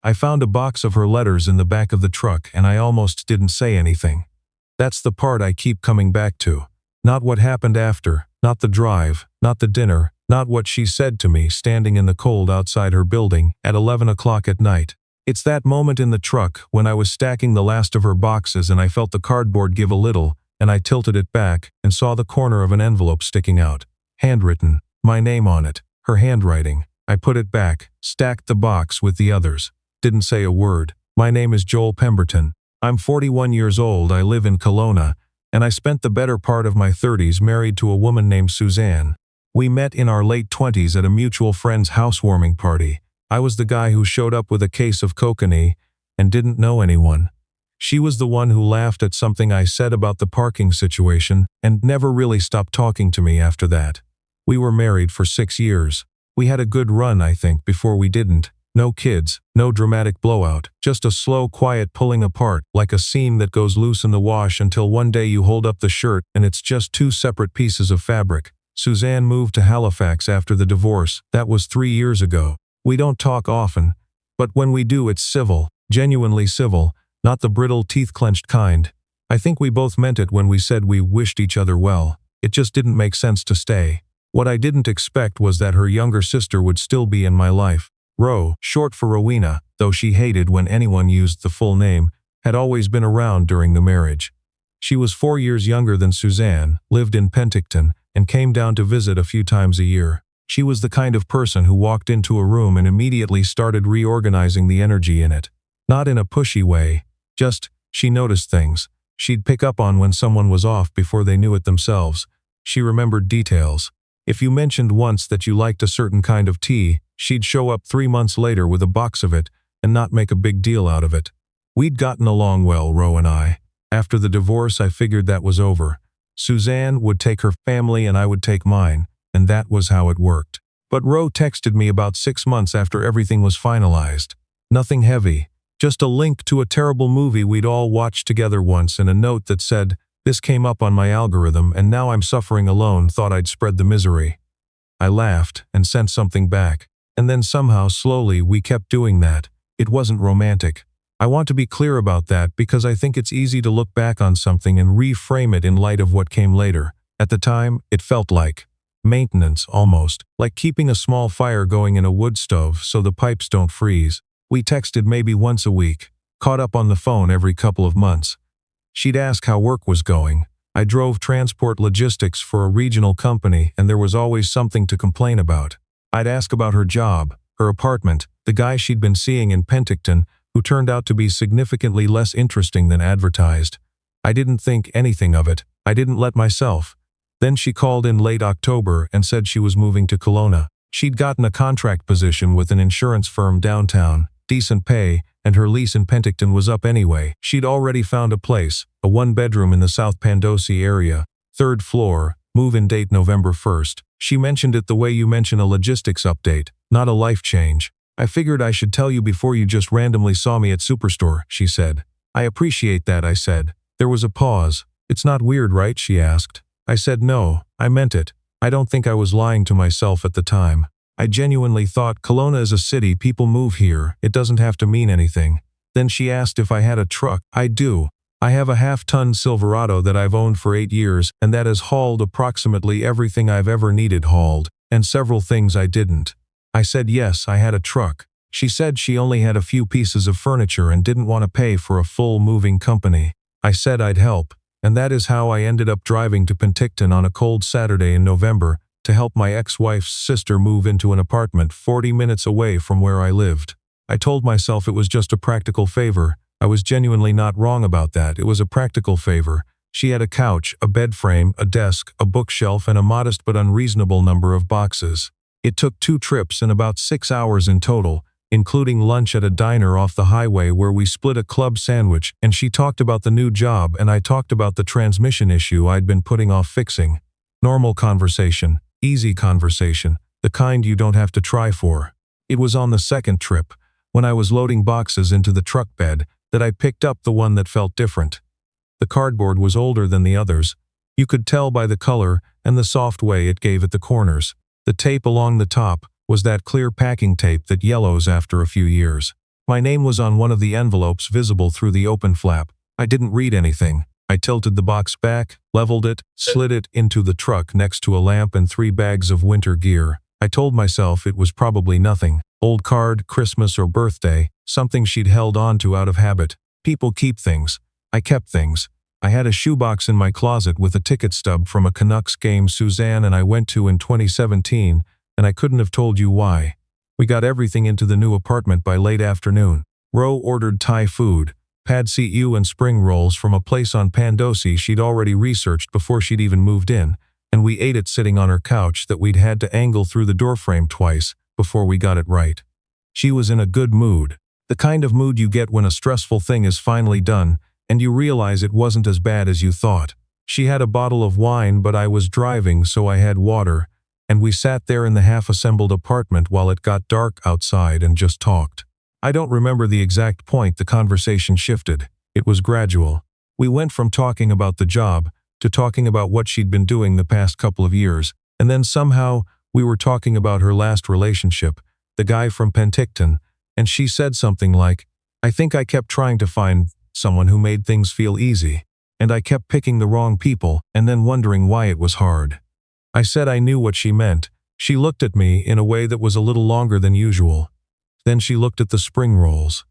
I found a box of her letters in the back of the truck and I almost didn't say anything. That's the part I keep coming back to. Not what happened after, not the drive, not the dinner, not what she said to me standing in the cold outside her building at 11 o'clock at night. It's that moment in the truck when I was stacking the last of her boxes and I felt the cardboard give a little, and I tilted it back and saw the corner of an envelope sticking out. Handwritten, my name on it, her handwriting. I put it back, stacked the box with the others. Didn't say a word. My name is Joel Pemberton. I'm 41 years old, I live in Kelowna, and I spent the better part of my 30s married to a woman named Suzanne. We met in our late 20s at a mutual friend's housewarming party. I was the guy who showed up with a case of kokanee and didn't know anyone. She was the one who laughed at something I said about the parking situation and never really stopped talking to me after that. We were married for 6 years. We had a good run, I think, before we didn't. No kids, no dramatic blowout, just a slow, quiet pulling apart, like a seam that goes loose in the wash until one day you hold up the shirt and it's just two separate pieces of fabric. Suzanne moved to Halifax after the divorce. That was 3 years ago. We don't talk often, but when we do it's civil, genuinely civil, not the brittle teeth-clenched kind. I think we both meant it when we said we wished each other well. It just didn't make sense to stay. What I didn't expect was that her younger sister would still be in my life. Ro, short for Rowena, though she hated when anyone used the full name, had always been around during the marriage. She was 4 years younger than Suzanne, lived in Penticton, and came down to visit a few times a year. She was the kind of person who walked into a room and immediately started reorganizing the energy in it. Not in a pushy way, just, she noticed things. She'd pick up on when someone was off before they knew it themselves. She remembered details. If you mentioned once that you liked a certain kind of tea, she'd show up 3 months later with a box of it and not make a big deal out of it. We'd gotten along well, Ro and I. After the divorce, I figured that was over. Suzanne would take her family and I would take mine, and that was how it worked. But Ro texted me about 6 months after everything was finalized. Nothing heavy, just a link to a terrible movie we'd all watched together once and a note that said, "This came up on my algorithm and now I'm suffering alone, thought I'd spread the misery." I laughed and sent something back. And then somehow, slowly, we kept doing that. It wasn't romantic. I want to be clear about that because I think it's easy to look back on something and reframe it in light of what came later. At the time, it felt like maintenance, almost, like keeping a small fire going in a wood stove so the pipes don't freeze. We texted maybe once a week, caught up on the phone every couple of months. She'd ask how work was going. I drove transport logistics for a regional company and there was always something to complain about. I'd ask about her job, her apartment, the guy she'd been seeing in Penticton, who turned out to be significantly less interesting than advertised. I didn't think anything of it. I didn't let myself. Then she called in late October and said she was moving to Kelowna. She'd gotten a contract position with an insurance firm downtown, decent pay, and her lease in Penticton was up anyway. She'd already found a place, a 1-bedroom in the South Pandosi area, 3rd floor, move-in date November 1st. She mentioned it the way you mention a logistics update, not a life change. "I figured I should tell you before you just randomly saw me at Superstore," she said. "I appreciate that," I said. There was a pause. "It's not weird, right?" she asked. I said no, I meant it. I don't think I was lying to myself at the time. I genuinely thought Kelowna is a city, people move here, it doesn't have to mean anything. Then she asked if I had a truck. I do. I have a half-ton Silverado that I've owned for 8 years and that has hauled approximately everything I've ever needed hauled, and several things I didn't. I said yes, I had a truck. She said she only had a few pieces of furniture and didn't want to pay for a full moving company. I said I'd help, and that is how I ended up driving to Penticton on a cold Saturday in November to help my ex-wife's sister move into an apartment 40 minutes away from where I lived. I told myself it was just a practical favor. I was genuinely not wrong about that. It was a practical favor. She had a couch, a bed frame, a desk, a bookshelf, and a modest but unreasonable number of boxes. It took 2 trips and about 6 hours in total, including lunch at a diner off the highway where we split a club sandwich, and she talked about the new job and I talked about the transmission issue I'd been putting off fixing. Normal conversation, easy conversation, the kind you don't have to try for. It was on the 2nd trip, when I was loading boxes into the truck bed, that I picked up the one that felt different. The cardboard was older than the others. You could tell by the color and the soft way it gave at the corners. The tape along the top was that clear packing tape that yellows after a few years. My name was on one of the envelopes visible through the open flap. I didn't read anything. I tilted the box back, leveled it, slid it into the truck next to a lamp and 3 bags of winter gear. I told myself it was probably nothing. Old card, Christmas or birthday, something she'd held on to out of habit. People keep things. I kept things. I had a shoebox in my closet with a ticket stub from a Canucks game Suzanne and I went to in 2017, and I couldn't have told you why. We got everything into the new apartment by late afternoon. Ro ordered Thai food, pad see ew and spring rolls from a place on Pandosi she'd already researched before she'd even moved in, and we ate it sitting on her couch that we'd had to angle through the doorframe twice before we got it right. She was in a good mood. The kind of mood you get when a stressful thing is finally done, and you realize it wasn't as bad as you thought. She had a bottle of wine, but I was driving, so I had water, and we sat there in the half-assembled apartment while it got dark outside and just talked. I don't remember the exact point the conversation shifted. It was gradual. We went from talking about the job to talking about what she'd been doing the past couple of years, and then somehow we were talking about her last relationship, the guy from Penticton, and she said something like, "I think I kept trying to find someone who made things feel easy, and I kept picking the wrong people and then wondering why it was hard." I said I knew what she meant. She looked at me in a way that was a little longer than usual. Then she looked at the spring rolls.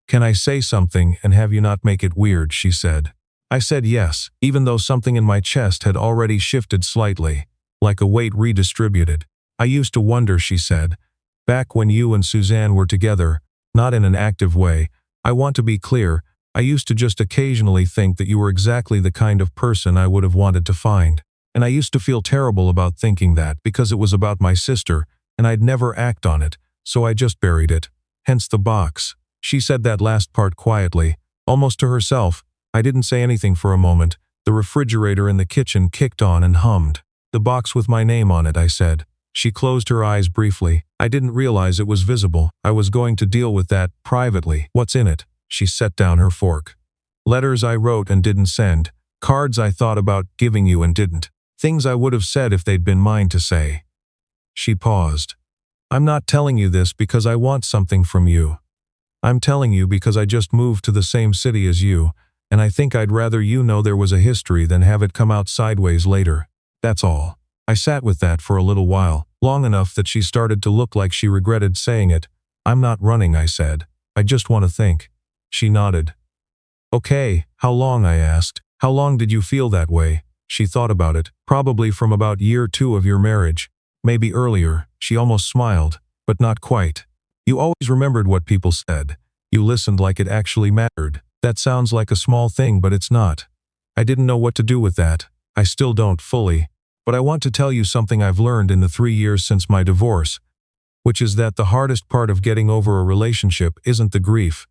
"Can I say something and have you not make it weird?" she said. I said yes, even though something in my chest had already shifted slightly, like a weight redistributed. "I used to wonder," she said, "back when you and Suzanne were together, not in an active way. I want to be clear, I used to just occasionally think that you were exactly the kind of person I would have wanted to find. And I used to feel terrible about thinking that because it was about my sister, and I'd never act on it, so I just buried it. Hence the box." She said that last part quietly, almost to herself. I didn't say anything for a moment. The refrigerator in the kitchen kicked on and hummed. "The box with my name on it," I said. She closed her eyes briefly. I didn't realize it was visible. I was going to deal with that privately. "What's in it?" She set down her fork. "Letters I wrote and didn't send. Cards I thought about giving you and didn't. Things I would have said if they'd been mine to say." She paused. "I'm not telling you this because I want something from you. I'm telling you because I just moved to the same city as you, and I think I'd rather you know there was a history than have it come out sideways later. That's all." I sat with that for a little while, long enough that she started to look like she regretted saying it. "I'm not running," I said. "I just want to think." She nodded. "Okay, how long?" I asked. "How long did you feel that way?" She thought about it. "Probably from about year 2 of your marriage. Maybe earlier." She almost smiled, but not quite. "You always remembered what people said. You listened like it actually mattered. That sounds like a small thing, but it's not. I didn't know what to do with that. I still don't fully. But I want to tell you something I've learned in the 3 years since my divorce, which is that the hardest part of getting over a relationship isn't the grief.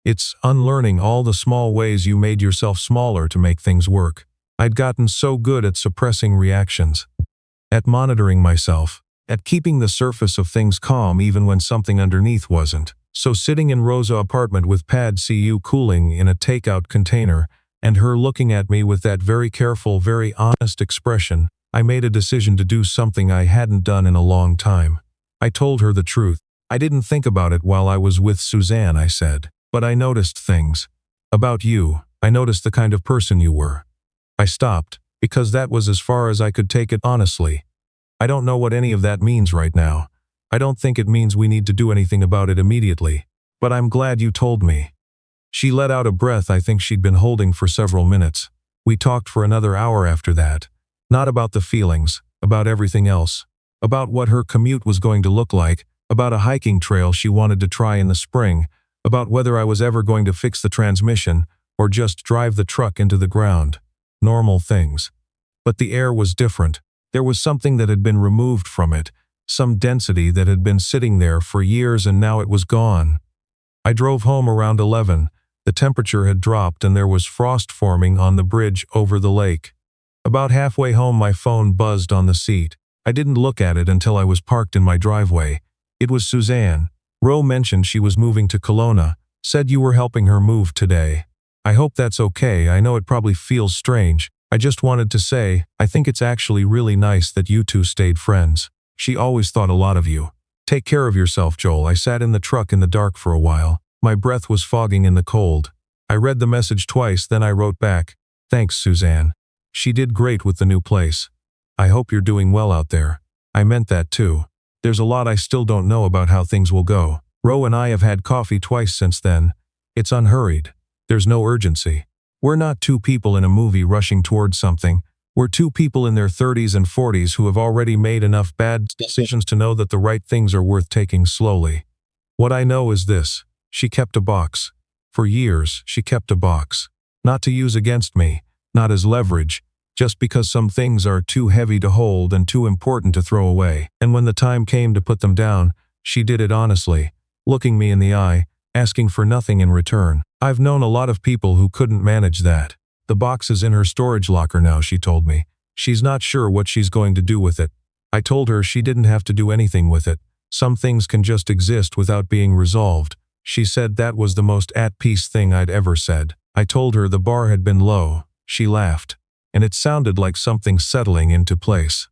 It's unlearning all the small ways you made yourself smaller to make things work. I'd gotten so good at suppressing reactions, at monitoring myself, at keeping the surface of things calm even when something underneath wasn't. So sitting in Rosa's apartment with pad CU cooling in a takeout container, and her looking at me with that very careful, very honest expression, I made a decision to do something I hadn't done in a long time. I told her the truth. "I didn't think about it while I was with Suzanne," I said. "But I noticed things. About you. I noticed the kind of person you were." I stopped, because that was as far as I could take it honestly. "I don't know what any of that means right now. I don't think it means we need to do anything about it immediately. But I'm glad you told me." She let out a breath I think she'd been holding for several minutes. We talked for another hour after that. Not about the feelings, about everything else. About what her commute was going to look like, about a hiking trail she wanted to try in the spring, about whether I was ever going to fix the transmission or just drive the truck into the ground. Normal things. But the air was different. There was something that had been removed from it, some density that had been sitting there for years and now it was gone. I drove home around 11. The temperature had dropped and there was frost forming on the bridge over the lake. About halfway home my phone buzzed on the seat. I didn't look at it until I was parked in my driveway. It was Suzanne. Ro mentioned she was moving to Kelowna, said you were helping her move today. "I hope that's okay. I know it probably feels strange. I just wanted to say, I think it's actually really nice that you two stayed friends. She always thought a lot of you. Take care of yourself, Joel." I sat in the truck in the dark for a while. My breath was fogging in the cold. I read the message twice, then I wrote back, "Thanks, Suzanne." She did great with the new place. "I hope you're doing well out there." I meant that too. There's a lot I still don't know about how things will go. Ro and I have had coffee twice since then. It's unhurried. There's no urgency. We're not two people in a movie rushing towards something. We're two people in their 30s and 40s who have already made enough bad decisions to know that the right things are worth taking slowly. What I know is this: she kept a box. For years, she kept a box. Not to use against me, not as leverage, just because some things are too heavy to hold and too important to throw away. And when the time came to put them down, she did it honestly, looking me in the eye, asking for nothing in return. I've known a lot of people who couldn't manage that. The box is in her storage locker now, she told me. She's not sure what she's going to do with it. I told her she didn't have to do anything with it. Some things can just exist without being resolved. She said that was the most at-peace thing I'd ever said. I told her the bar had been low. She laughed. And it sounded like something settling into place.